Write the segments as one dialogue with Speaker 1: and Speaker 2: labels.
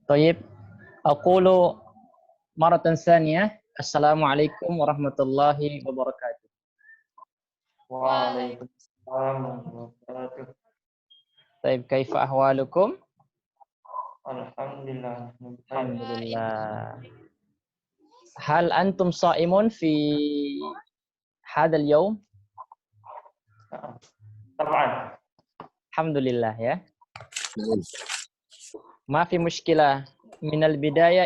Speaker 1: طيب أقول مرة ثانية السلام عليكم ورحمة الله وبركاته.
Speaker 2: وعليكم السلام ورحمة الله وبركاته.
Speaker 1: طيب كيف أحوالكم؟
Speaker 2: الحمد لله.
Speaker 1: الحمد لله. هل أنتم صائمون في هذا اليوم؟
Speaker 2: طبعا.
Speaker 1: الحمد لله ya. ما في مشكلة من البداية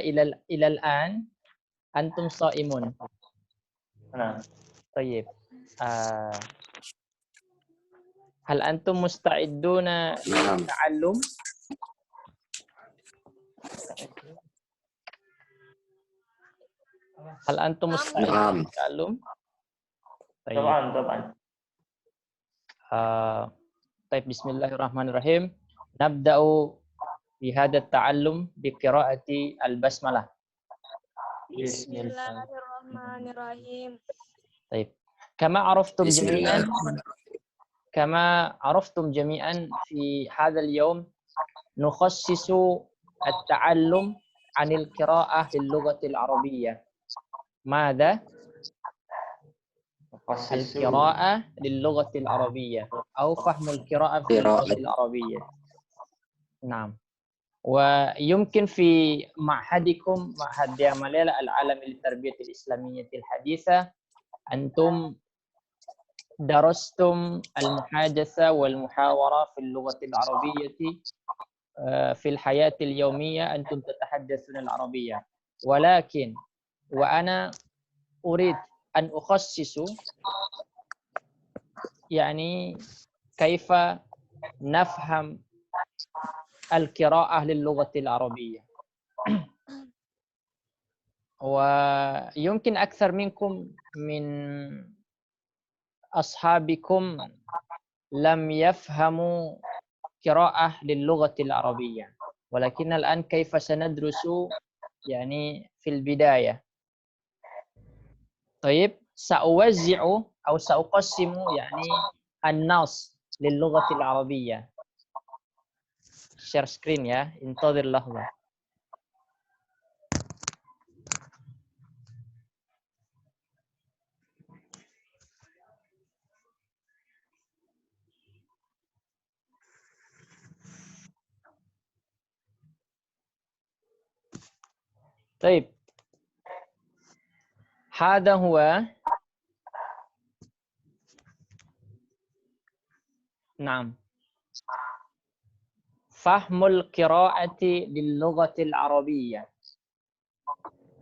Speaker 1: إلى الآن أنتم صائمون.
Speaker 2: نعم.
Speaker 1: طيب هل أنتم مستعدون للتعلم؟ هل أنتم مستعدون للتعلم؟ طيب.
Speaker 2: طبعا.
Speaker 1: طيب بسم الله الرحمن الرحيم. نبدأ بهذا التعلم بقراءة البسملة.
Speaker 2: بسم الله.
Speaker 3: Bismillahirrahmanirrahim.
Speaker 1: طيب كما عرفتم جميعا في هذا اليوم نخصص التعلم عن القراءة للغة العربية. ماذا؟ القراءة للغة العربية أو فهم القراءة في اللغة العربية. نعم. ويمكن في معهدكم معهد ديا ماليلا العالمي للتربية الإسلامية الحديثة أنتم درستم المحادثة والمحاورة في اللغة العربية في الحياة اليومية. أنتم تتحدثون العربية، ولكن وأنا أريد أن أخصص يعني كيف نفهم القراءة للغة العربية. ويمكن أكثر منكم من أصحابكم لم يفهموا قراءة للغة العربية، ولكن الآن كيف سندرس يعني في البداية. طيب سأوزع أو سأقسم يعني النص للغة العربية. share screen ya, انتظر لحظة. طيب هذا هو نعم فهم القراءة للغة العربية.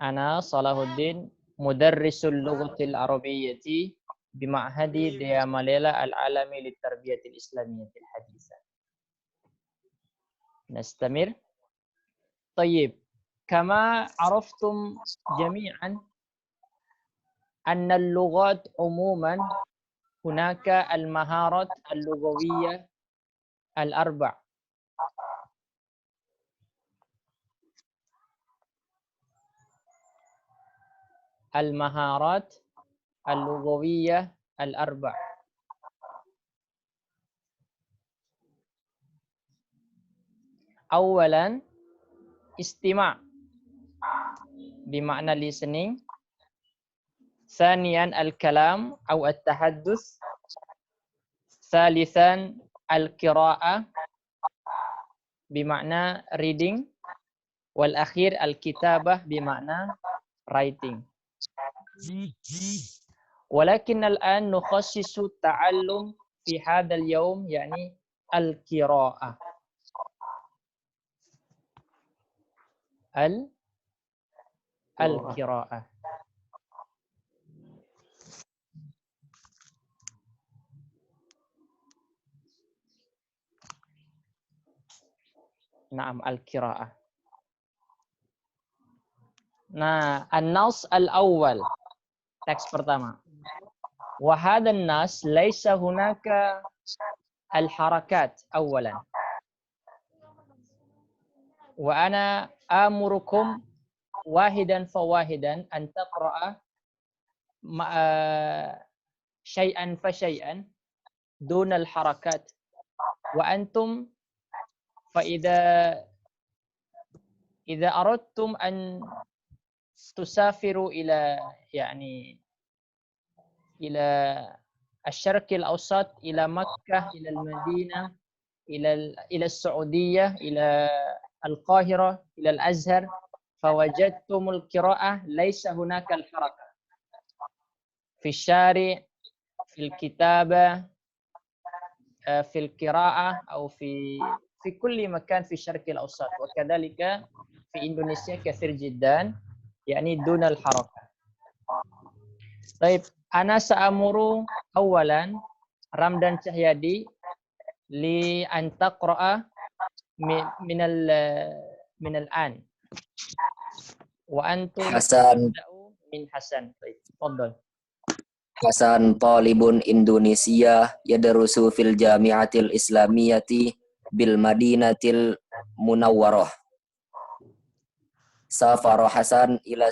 Speaker 1: أنا صلاح الدين مدرس اللغة العربية بمعهد ديا ماليلا العالمي للتربية الإسلامية الحديثة. نستمر. طيب كما عرفتم جميعا أن اللغات عموما هناك المهارات اللغوية الأربع. المهارات اللغوية الأربع. أولا استماع بمعنى listening. ثانيا الكلام أو التحدث. ثالثا القراءة بمعنى reading. والأخير الكتابة بمعنى writing. ولكن الآن نخصص التعلم في هذا اليوم يعني القراءة. القراءة. نعم القراءة. Nah, an-nas al-awwal. Teks pertama. Wa hadha an-nas laysa hunaka al-harakat awalan. Wa ana amurukum wahidan fawahidan an taqra'a syai'an fa syai'an dun al-harakat. Wa antum fa idza إذا أردتم أن تسافروا إلى الشرق الأوسط، إلى مكة، إلى المدينة، إلى السعودية، إلى القاهرة، إلى الأزهر، فوجدتم القراءة ليس هناك الحركة في الشارع، في الكتابة، في القراءة، أو في كل مكان في الشرق الأوسط، وكذلك في إندونيسيا كثير جدا يعني دون الحركة. طيب أنا سأمر أولا رمضان Cahyadi لأن تقرأ من الآن، وأنتم
Speaker 4: Hasan
Speaker 1: تبدأوا من حسن. طيب تفضل.
Speaker 4: Hasan talibun Indonesia yadrusu fil jami'atil islamiyati bil madinatil munawwarah. Safara Hasan ila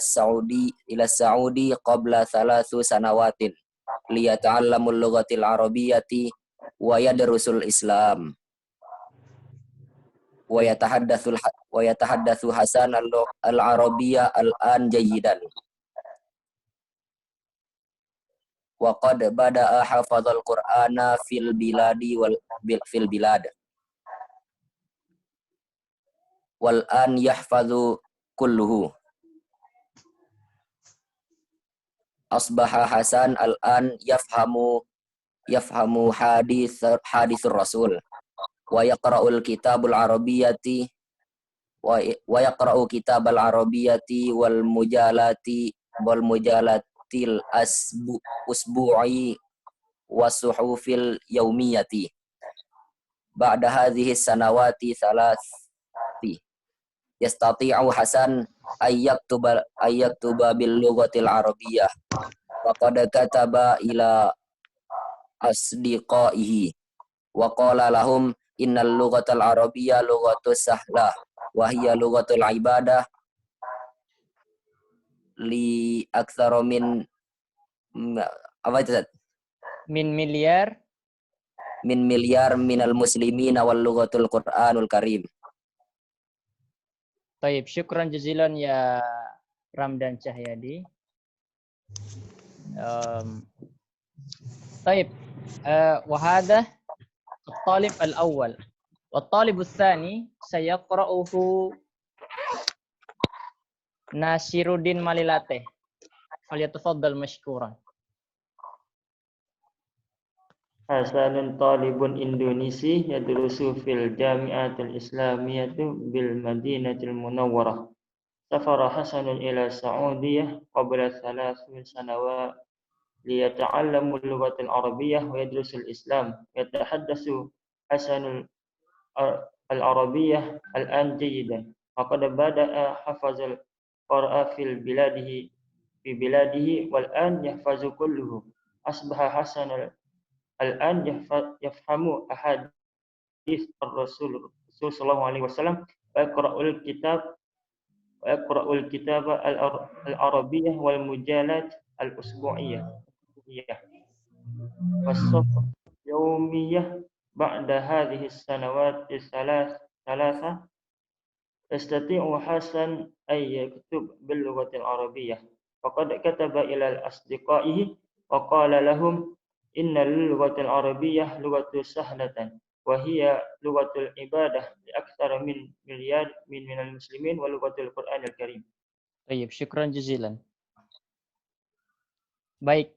Speaker 4: Saudi qabla 3 sanawatin liyata'allamul lughatil arabiyyati wa yadrusul Islam wa yatahaddatsu Hasan al-arabiyya al-an jayyidan. Wa qad bada'a hafadzal Qur'ana fil bilad wal an yahfazu kulluhu. Asbaha Hasan al an yafhamu hadithur rasul wa yaqra'ul kitabul arabiyyati wa yaqra'u kitabal arabiyyati wal mujalatil usbu'i wasuhufil yaumiyati ba'da hadhihi sanawati thalathi yastati'u Hasan ayyaktuba bil lughatil arabiyyah faqad kataba ila asdiqaihi wa qala lahum innal lughatal arabiyyah lughatus sahlah wa hiya lughatul ibadah li aktsara min apa itu?
Speaker 1: Min miliar
Speaker 4: minal muslimina wal lughatul Qur'anul Karim.
Speaker 1: Taib, syukran jazilan ya Ramdan Cahyadi. Taib, wahada الطالب الأول والطالب الثاني سيقرأه Nasiruddin Malilate. فليتفضل مشكورا.
Speaker 2: Hasanun talibun Indonesi yadrusu fil jami'atil islamiyati bil madinatil munawwarah. Safara Hasanun ila Saudiyah qabla 3 sanawat liyata'allamu al-lughatal arabiyyah wa yadrusul Islam. Yatahaddatsu Hasanul al-arabiyyah al-an jayyidan. Faqad bada'a hafazal qara'a fi biladihi wal an yahfazu kulluhu. Asbaha Hasan al-an yafhamu ahadits ar-rasul sallallahu alaihi wasallam wa yaqra'ul kitab al-arabiyyah wal mujallat al-usbu'iyyah was-suhuf yawmiyyah ba'da hadhihi as-sanawat thalatha yastati'u Hasan ay yaktub bil lughatil arabiyyah faqad kataba ila asdiqaihi wa qala lahum innal lughatil arabiyyah lughatus sahlatan wa hiya lughatul ibadah li aktsara min miliar minal muslimin wa lughatul Qur'anil Karim.
Speaker 1: Taib, syukran jazilan. Baik,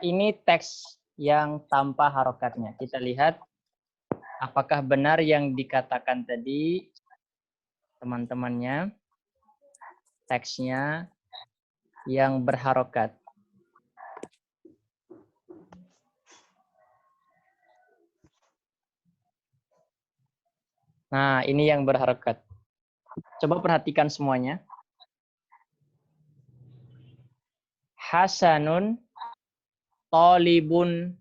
Speaker 1: ini teks yang tanpa harokatnya. Kita lihat apakah benar yang dikatakan tadi teman-temannya, teksnya yang berharokat. Nah, ini yang berharokat. Coba perhatikan semuanya. Hasanun talibun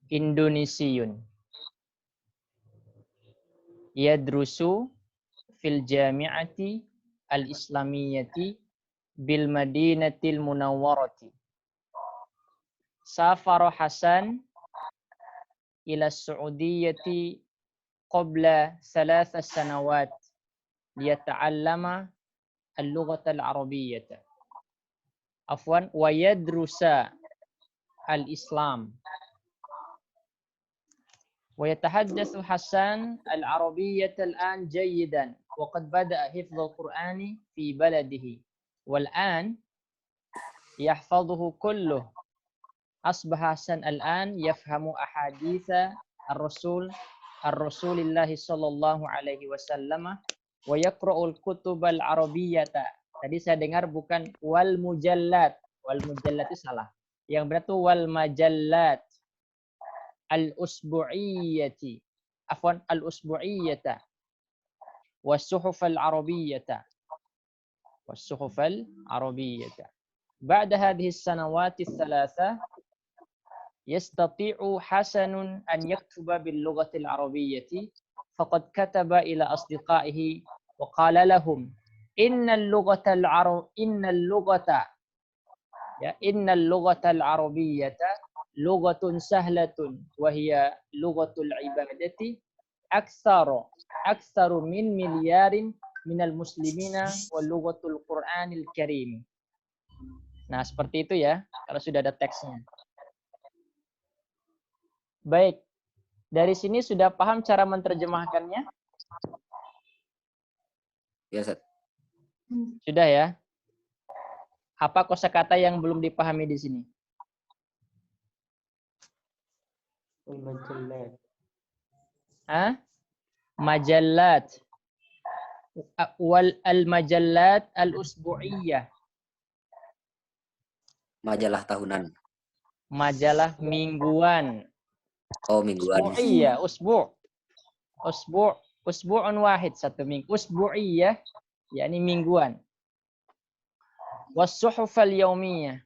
Speaker 1: Indonesiun yadrusu fil jami'ati al-islamiyati bil madinatil munawwarati. Safara Hasan ila Saudiyati qabla 3 sanawat liyata'allama al-lughata al-arabiyyata. Afwan, wa yadrusa al-Islam. ويتحدث حسان العربية الآن جيدا وقد بدأ حفظ القرآن في بلده والآن يحفظه كله. أصبح حسان الآن يفهم أحاديث الرسول الله صلى الله عليه وسلم ويقرأ الكتب العربية. Tadi saya dengar bukan wal mujallat. Wal mujallat itu salah. Yang benar itu wal majallat. Al-usbu'iyyati. Afwan, al-usbu'iyyata. Was-suhuf al-arabiyyata. Was-suhuf al-arabiyyata. بعد هذه السنوات الثلاثة يستطيع حسن أن يكتب باللغة العربية فقد كتب إلى أصدقائه وقال لهم إن اللغة العربية لغة سهلة وهي لغة العبادة أكثر من مليار من المسلمين ولغة القرآن الكريم. Nah, seperti itu ya, kalau sudah ada teksnya. Baik, dari sini sudah paham cara menerjemahkannya?
Speaker 4: Ya, Ustaz.
Speaker 1: Sudah ya? Apa kosakata yang belum dipahami di sini?
Speaker 2: Al-majallat.
Speaker 1: Majallat. Wal al-majallat al-usbu'iyyah.
Speaker 4: Majalah tahunan.
Speaker 1: Majalah mingguan.
Speaker 4: Oh, mingguan.
Speaker 1: Usbu'iyyah, usbu'un wahid, satu minggu. Usbu'iyyah, yakni mingguan. Was-suhuf al-yaumiyah.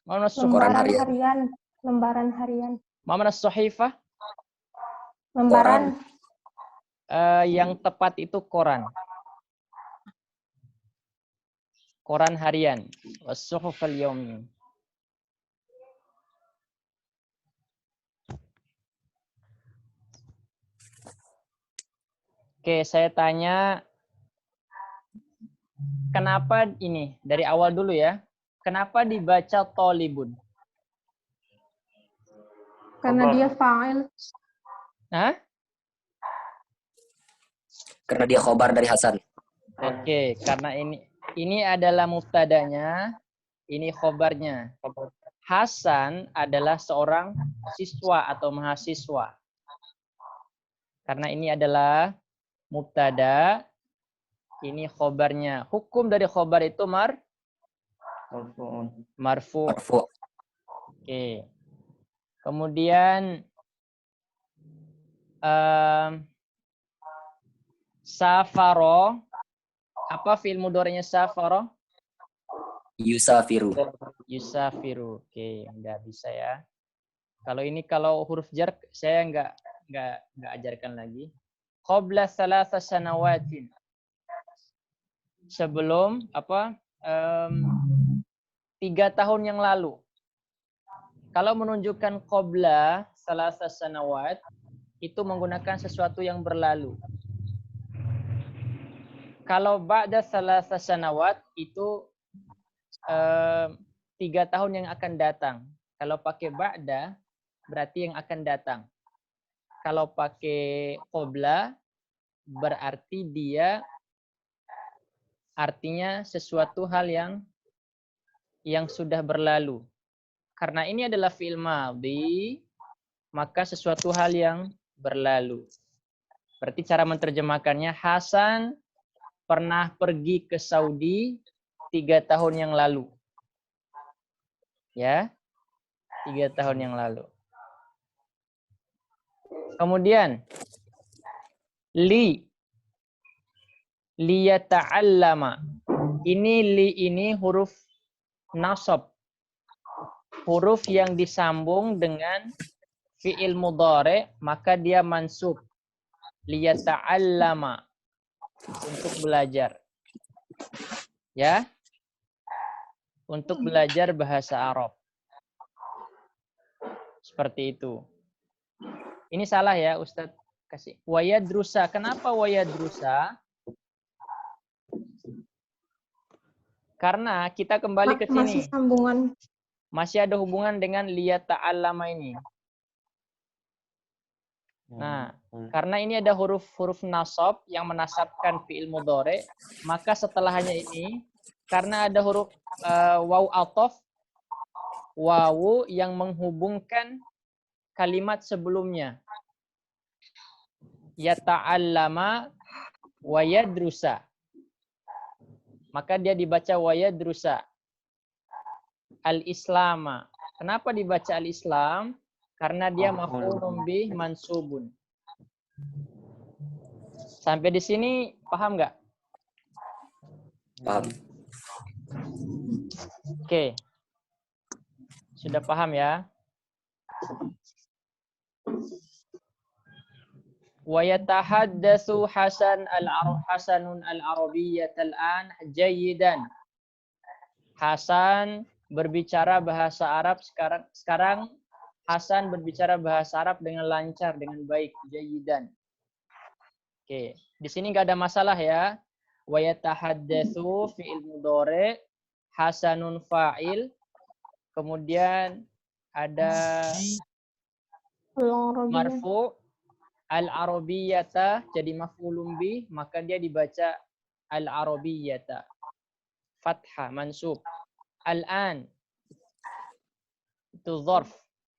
Speaker 4: Koran harian.
Speaker 3: Lembaran harian.
Speaker 1: Mana as-suhifah?
Speaker 3: Lembaran.
Speaker 1: Yang tepat itu koran. Koran harian. Was-suhuf al-yaumiyah. Oke, saya tanya, kenapa ini? Dari awal dulu ya. Kenapa dibaca tolibun?
Speaker 3: Karena dia fa'il.
Speaker 1: Hah?
Speaker 4: Karena dia khobar dari Hasan.
Speaker 1: Oke, karena ini adalah mubtadanya, ini khobarnya. Hasan adalah seorang siswa atau mahasiswa. Karena ini adalah mubtada, ini khobarnya. Hukum dari khobar itu marfu. Oke. Kemudian safaro, apa fi'il mudhari'nya safaro?
Speaker 4: Yusafiru.
Speaker 1: Yusafiru. Oke, enggak bisa ya. Kalau huruf jar saya enggak ajarkan lagi. Qabla thalatha sanawatin. Sebelum 3 tahun yang lalu. Kalau menunjukkan qabla thalatha sanawat itu menggunakan sesuatu yang berlalu. Kalau ba'da thalatha sanawat itu 3 tahun yang akan datang. Kalau pakai ba'da berarti yang akan datang. Kalau pakai qabla berarti dia artinya sesuatu hal yang sudah berlalu. Karena ini adalah fi'il madhi, maka sesuatu hal yang berlalu. Berarti cara menerjemahkannya, Hasan pernah pergi ke Saudi 3 tahun yang lalu. Ya, 3 tahun yang lalu. Kemudian, liyata'allama. Ini huruf nasab. Huruf yang disambung dengan fi'il mudhari, maka dia mansub. Liyata'allama. Untuk belajar. Ya. Untuk belajar bahasa Arab. Seperti itu. Ini salah ya, Ustadz. Kasih. Wayadrusa. Kenapa wayadrusa? Karena kita kembali ke
Speaker 3: Masih
Speaker 1: sini.
Speaker 3: sambungan.
Speaker 1: Masih ada hubungan dengan liyata'allama ini. Nah, karena ini ada huruf-huruf nasab yang menasabkan fi'il mudhari, maka setelahnya ini karena ada huruf waw ataf, wawu yang menghubungkan kalimat sebelumnya. Yata'allama wa yadrusa. Maka dia dibaca wa yadrusa. Al-Islama. Kenapa dibaca al-Islam? Karena dia maf'ulun bih mansubun. Sampai di sini paham nggak?
Speaker 4: Paham.
Speaker 1: Oke. Sudah paham ya? Wa yatahaddatsu Hasanun al-Arabiyyah al-an jayyidan. Hasan berbicara bahasa Arab sekarang Hasan berbicara bahasa Arab dengan lancar, dengan baik, jayyidan. Oke, di sini nggak ada masalah ya. Wa yatahaddatsu fi'il mudhari, Hasanun fa'il, kemudian ada marfu, al-arabiyyata jadi maf'ulun bih, maka dia dibaca al-arabiyyata. Fathah mansub. Al-an itu dzarf.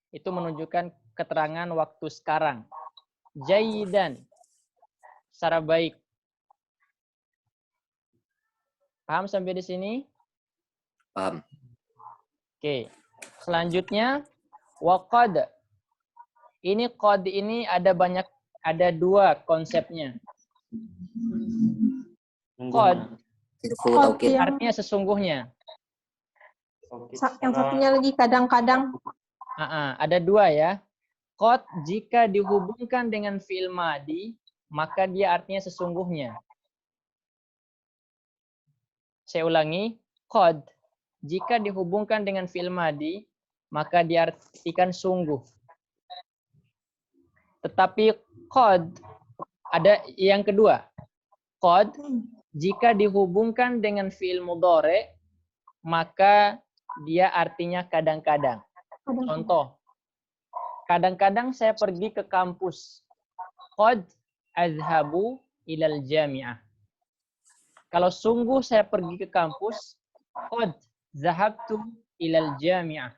Speaker 1: Itu menunjukkan keterangan waktu sekarang. Jayyidan secara baik. Paham sampai di sini?
Speaker 4: Paham.
Speaker 1: Oke. Selanjutnya waqad. Ini qad ini ada dua konsepnya. Qad artinya sesungguhnya.
Speaker 3: Yang satunya lagi kadang-kadang.
Speaker 1: Ada dua ya. Qad jika dihubungkan dengan fi'il madi, maka dia artinya sesungguhnya. Saya ulangi. Qad jika dihubungkan dengan fi'il madi, maka diartikan sungguh. Tetapi qad ada yang kedua. Qad jika dihubungkan dengan fi'il mudhari, maka dia artinya kadang-kadang. Contoh, kadang-kadang saya pergi ke kampus. Qad azhabu ilal jami'ah. Kalau sungguh saya pergi ke kampus, qad zahabtu ilal jami'ah.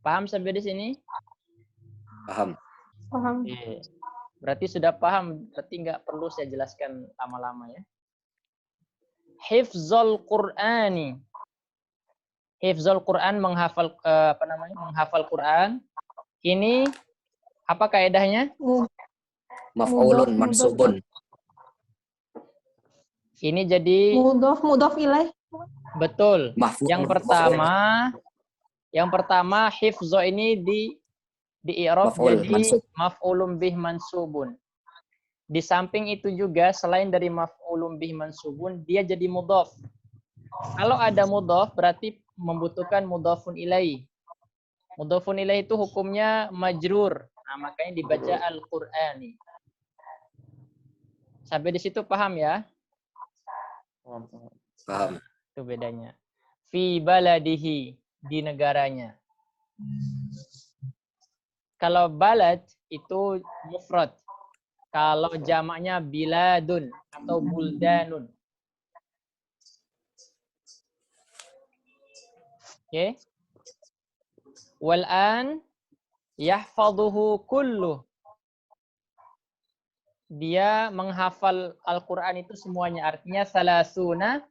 Speaker 1: Paham sampai di sini?
Speaker 4: Paham.
Speaker 3: Paham.
Speaker 1: Berarti sudah paham, berarti nggak perlu saya jelaskan lama-lama ya. Hifzul Qur'ani. Hifzul Quran menghafal menghafal Quran. Ini apa kaidahnya?
Speaker 4: Maf'ulun mansubun.
Speaker 1: Ini jadi
Speaker 3: mudhof ilaih.
Speaker 1: Betul.
Speaker 4: Mahfuz.
Speaker 1: Yang pertama hifzo ini di i'rab jadi maf'ulun bih mansubun. Di samping itu juga selain dari maf'ulun bih mansubun, dia jadi mudhof. Kalau ada mudhof berarti membutuhkan mudhofun ilaih. Mudhofun ilaih itu hukumnya majrur. Nah, makanya dibaca Al-Qur'ani. Sampai di situ paham ya?
Speaker 4: Paham.
Speaker 1: Itu bedanya. Fi baladihi, di negaranya. Kalau balad itu mufrad. Kalau jamaknya biladun atau buldanun. Oke. Wal'an yahfaduhu kulluh. Dia menghafal Al-Quran itu semuanya. Artinya salasuna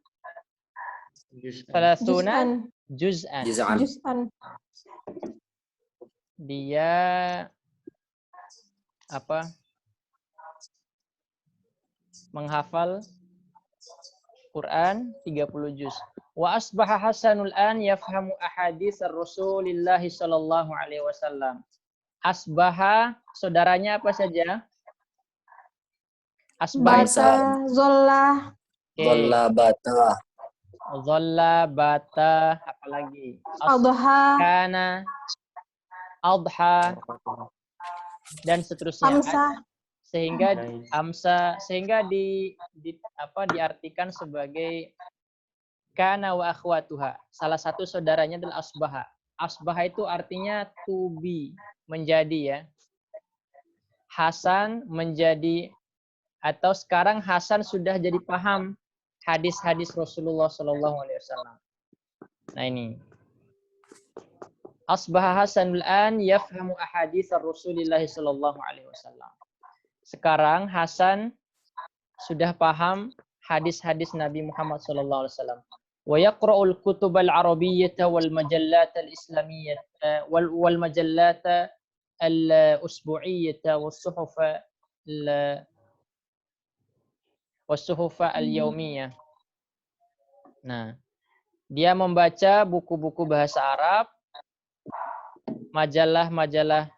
Speaker 1: juz'an. Dia menghafal Quran 30 juz. Wa asbaha Hasanul an yafhamu ahadits Rasulillah sallallahu alaihi wasallam. Asbaha saudaranya apa saja?
Speaker 3: Bata, zolla.
Speaker 1: Zolla, bata, apalagi?
Speaker 3: Adha.
Speaker 1: Kana, adha. dan seterusnya.
Speaker 3: Hamzah.
Speaker 1: Sehingga
Speaker 2: Baik.
Speaker 1: amsa sehingga diartikan sebagai kana wa akhwatuha. Salah satu saudaranya adalah asbaha. Asbaha itu artinya to be, menjadi ya. Hasan menjadi, atau sekarang Hasan sudah jadi paham hadis-hadis Rasulullah Shallallahu Alaihi Wasallam. Nah ini, asbaha Hasanul an yafhamu ahadits Rasulillah Shallallahu Alaihi Wasallam. Sekarang Hasan sudah paham hadis-hadis Nabi Muhammad Shallallahu Alaihi Wasallam. Wa yaqra'ul kutub al-arabiyyah wal majallat al-islamiyyah wal majallat al-usbu'iyyah was-suhuf al-yawmiyah. Nah, dia membaca buku-buku bahasa Arab, majalah-majalah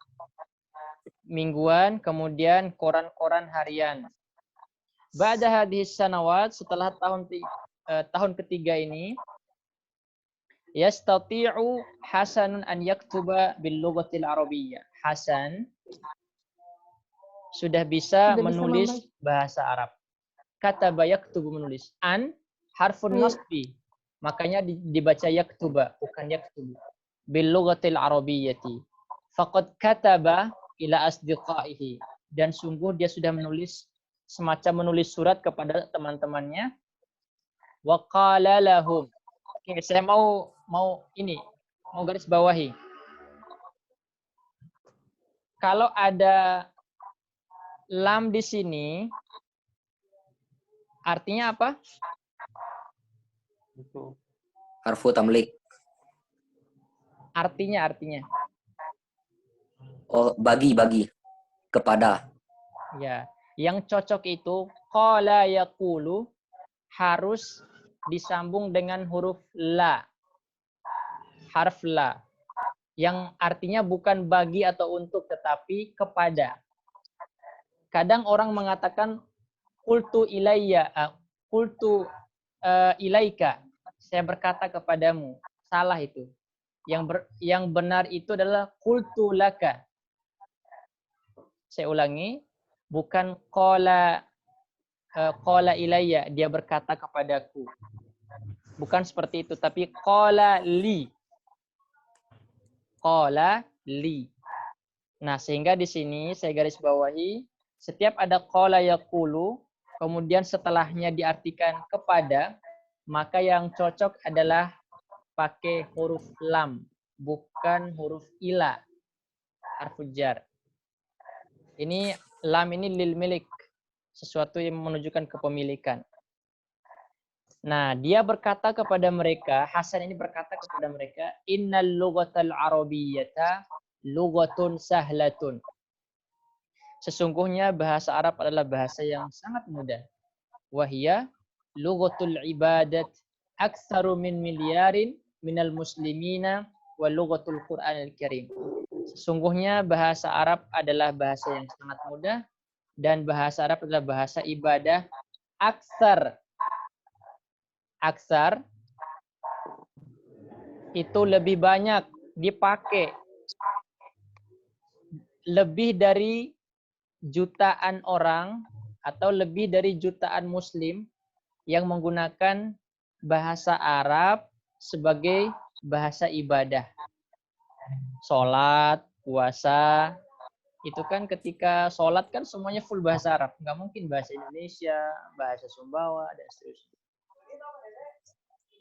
Speaker 1: mingguan, kemudian koran-koran harian. Ba'da hadhis sanawat, setelah tahun ketiga ini, yastati'u Hasanun an yaktuba bil lughatil arabiyyah. Hasan sudah bisa menulis bahasa Arab. Kataba yaktubu, menulis. An harfun nasbi, makanya dibaca yaktuba, bukan yaktubu. Bil lughatil arabiyyati. Faqad kataba ila asdiqaihi, dan sungguh dia sudah menulis, semacam menulis surat kepada teman-temannya. Wa qala lahum. Oke, saya mau garis bawahi. Kalau ada lam di sini, artinya apa?
Speaker 2: Itu
Speaker 4: Harfu tamlik.
Speaker 1: Artinya.
Speaker 4: Oh, bagi kepada.
Speaker 1: Ya, yang cocok itu qala yaqulu harus disambung dengan huruf la. Harf la. Yang artinya bukan bagi atau untuk, tetapi kepada. Kadang orang mengatakan qultu ilayya, qultu ilaika, saya berkata kepadamu. Salah itu. Yang benar itu adalah qultu laka. Saya ulangi, bukan qala ilayya, dia berkata kepadaku. Bukan seperti itu, tapi qala li. Qala li. Nah, sehingga di sini saya garis bawahi, setiap ada qala yaqulu, kemudian setelahnya diartikan kepada, maka yang cocok adalah pakai huruf lam, bukan huruf ila, harfu jar. Ini lam ini lil milik, sesuatu yang menunjukkan kepemilikan. Nah, dia berkata kepada mereka, Hasan ini berkata kepada mereka, innal lughatal arabiyyata lughatun sahlatun. Sesungguhnya bahasa Arab adalah bahasa yang sangat mudah. Wahia lughatul ibadat aktsaru min milyarin minal muslimina wa lughatul Qur'anil Karim. Sesungguhnya bahasa Arab adalah bahasa yang sangat mudah, dan bahasa Arab adalah bahasa ibadah. Aksar itu lebih banyak dipakai, lebih dari jutaan orang atau lebih dari jutaan muslim yang menggunakan bahasa Arab sebagai bahasa ibadah. Sholat, puasa, itu kan ketika sholat kan semuanya full bahasa Arab. Nggak mungkin bahasa Indonesia, bahasa Sumbawa, dan seterusnya.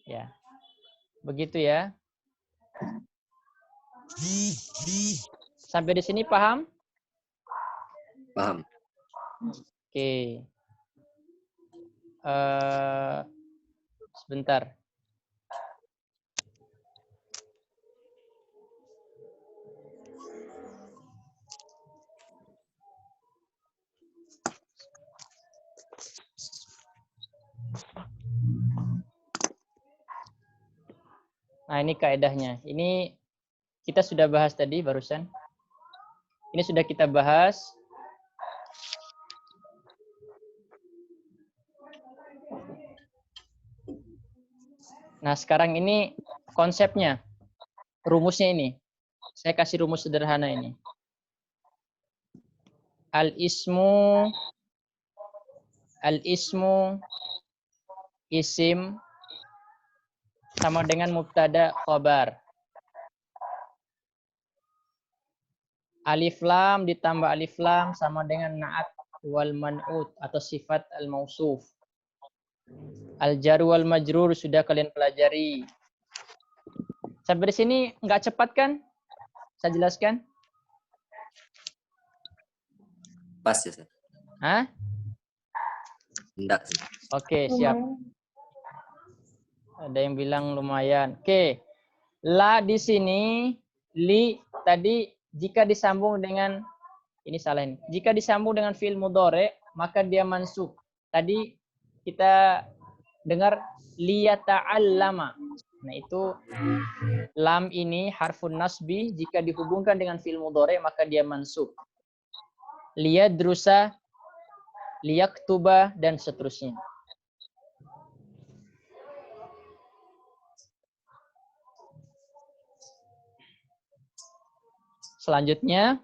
Speaker 1: Ya, begitu ya. Sampai di sini paham?
Speaker 4: Paham.
Speaker 1: Oke. Sebentar. Nah, ini kaedahnya. Ini kita sudah bahas tadi barusan. Ini sudah kita bahas. Nah, sekarang ini konsepnya, rumusnya ini. Saya kasih rumus sederhana ini. Al-ismu isim sama dengan mubtada khobar. Alif lam ditambah alif lam sama dengan na'at wal man'ut atau sifat al-mausuf. Al-jar wal majrur sudah kalian pelajari. Sampai di sini nggak cepat kan? Saya jelaskan?
Speaker 4: Pas ya, Ustaz?
Speaker 1: Hah?
Speaker 4: Enggak sih.
Speaker 1: Oke, siap. Ada yang bilang lumayan. Oke. La di sini, li tadi jika disambung dengan, ini salah ini. Jika disambung dengan fi'il mudhari, maka dia mansub. Tadi kita dengar liyata'allama. Nah, itu lam ini harfun nasbi, jika dihubungkan dengan fi'il mudhari maka dia mansub. Liyadrusa, liyaktuba, dan seterusnya. Selanjutnya,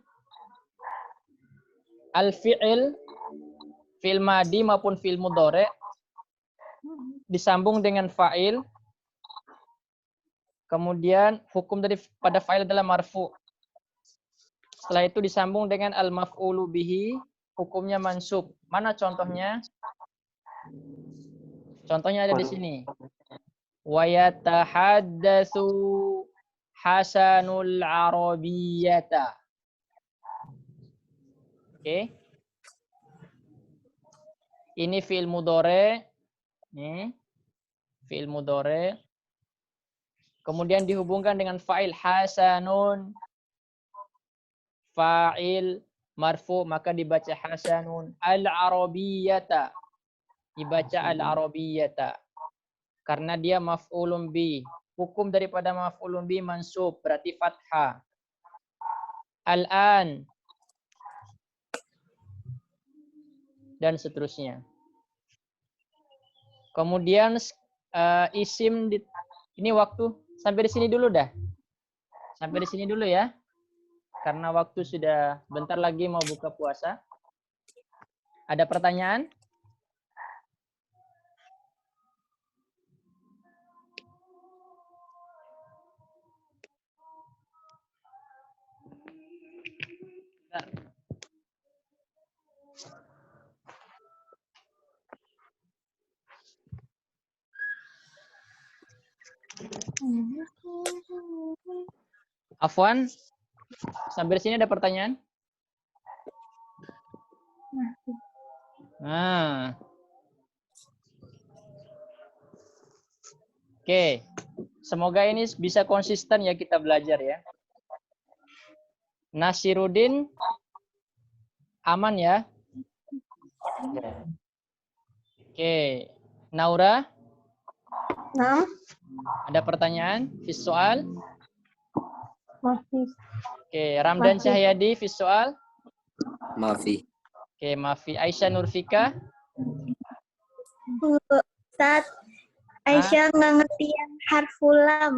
Speaker 1: al-fi'il, fi'il madi maupun fi'il mudhari disambung dengan fa'il. Kemudian hukum pada fa'il adalah marfu. Setelah itu disambung dengan al-maf'ulu bihi, hukumnya mansub. Mana contohnya? Contohnya ada di sini. Wa yatahaddatsu Hasanul Arabiyyata. Oke. Ini fi'il mudhari. Nih. Fi'il mudhari. Kemudian dihubungkan dengan fa'il hasanun. Fa'il marfu maka dibaca hasanun. Al-Arabiyyata. Dibaca al-Arabiyyata. Karena dia maf'ulun bi. Hukum daripada maf'ulun bi mansub, berarti fathah. Al-an. Dan seterusnya. Kemudian isim, ini waktu, sampai di sini dulu dah. Sampai di sini dulu ya. Karena waktu sudah bentar lagi mau buka puasa. Ada pertanyaan? Afwan, sampai di sini ada pertanyaan? Nah. Oke. Semoga ini bisa konsisten ya kita belajar ya. Nasiruddin aman ya? Oke. Naura?
Speaker 3: Nah,
Speaker 1: Ada pertanyaan? Fis soal?
Speaker 3: masih.
Speaker 1: Oke. Ramdan
Speaker 3: Masih.
Speaker 1: Cahyadi, fis soal?
Speaker 4: Maafi.
Speaker 1: Oke, Maafi. Aisyah Nurfika?
Speaker 5: Ustaz, Aisyah nggak ngerti yang harful lam.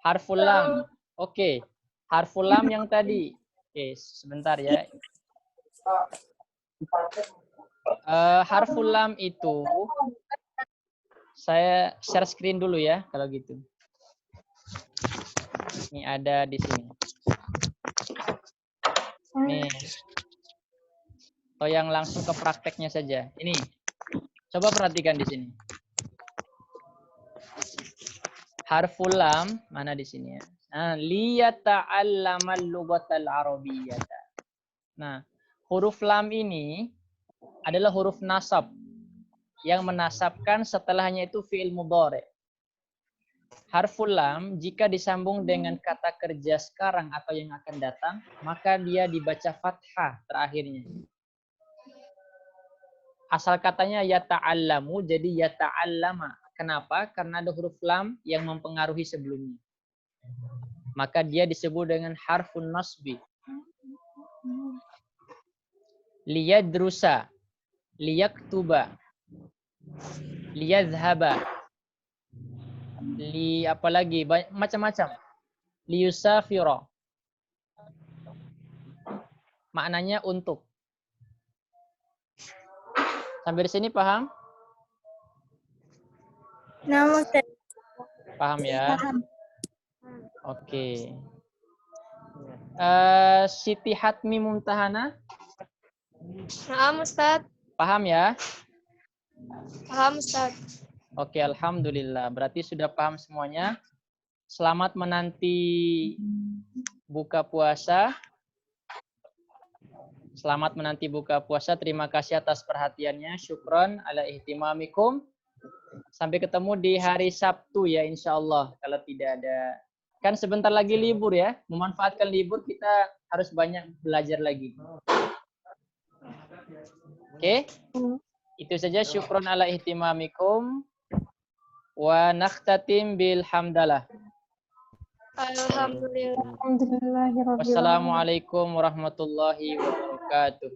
Speaker 1: Harful lam. Oke. Harful lam yang tadi. Oke, sebentar ya. Harful lam itu saya share screen dulu ya kalau gitu. Ini ada di sini. Nih. Atau yang langsung ke prakteknya saja. Ini. Coba perhatikan di sini. Harful lam mana di sini ya? Nah, liyata'allamal lughatal arabiyyata. Nah, huruf lam ini adalah huruf nasab yang menasabkan setelahnya itu fi'il mudhari. Harful lam jika disambung dengan kata kerja sekarang atau yang akan datang, maka dia dibaca fathah terakhirnya. Asal katanya yata'allamu jadi yata'allama. Kenapa? Karena ada huruf lam yang mempengaruhi sebelumnya. Maka dia disebut dengan harfun nasbi. Liyadrusa, liyaktuba, liyadhhaba, apalagi macam-macam. Liyusafira. Maknanya untuk. Sampai di sini paham?
Speaker 5: Nah, Ustaz.
Speaker 1: Paham ya?
Speaker 5: Paham.
Speaker 1: Oke. Siti Hatmi Mumtahana,
Speaker 3: Naam Ustaz.
Speaker 1: paham ya?
Speaker 3: Paham Ustaz.
Speaker 1: Oke, alhamdulillah. Berarti sudah paham semuanya. Selamat menanti buka puasa. Selamat menanti buka puasa. Terima kasih atas perhatiannya. Syukron ala ihtimamikum. Sampai ketemu di hari Sabtu ya, insya Allah. Kalau tidak ada, kan sebentar lagi libur ya. Memanfaatkan libur, kita harus banyak belajar lagi. Oke? Itu saja. Syukron ala ihtimamikum. Wa nakhtatim bil hamdalah.
Speaker 3: Alhamdulillah.
Speaker 5: Alhamdulillahirabbil alamin.
Speaker 1: Wassalamualaikum warahmatullahi wabarakatuh.